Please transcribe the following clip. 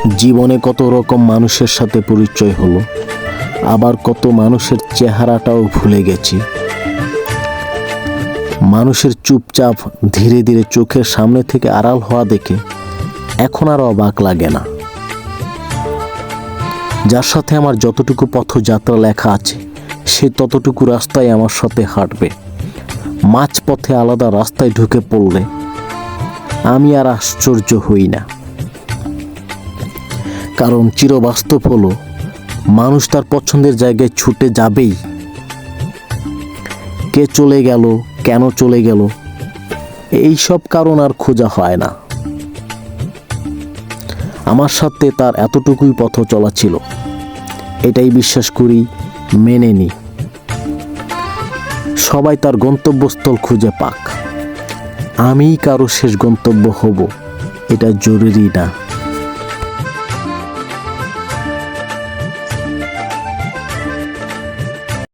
জীবনে কত রকম মানুষের সাথে পরিচয় হলো, আবার কত মানুষের চেহারাটাও ভুলে গেছি। মানুষের চুপচাপ ধীরে ধীরে চোখের সামনে থেকে আড়াল হওয়া দেখে এখন আর অবাক লাগে না। যার সাথে আমার যতটুকু পথযাত্রা লেখা আছে সে ততটুকু রাস্তায় আমার সাথে হাঁটবে। মাঝপথে আলাদা রাস্তায় ঢুকে পড়লে আমি আর আশ্চর্য হই না, কারণ চিরবাস্তব হলো মানুষ তার পছন্দের জায়গায় ছুটে যাবেই। কে চলে গেল, কেন চলে গেল, এই সব কারণ আর খোঁজা হয় না। আমার সাথে তার এতটুকুই পথ চলা ছিল, এটাই বিশ্বাস করি, মেনে নিই। সবাই তার গন্তব্যস্থল খুঁজে পাক, আমিই কারো শেষ গন্তব্য হব এটা জরুরি না।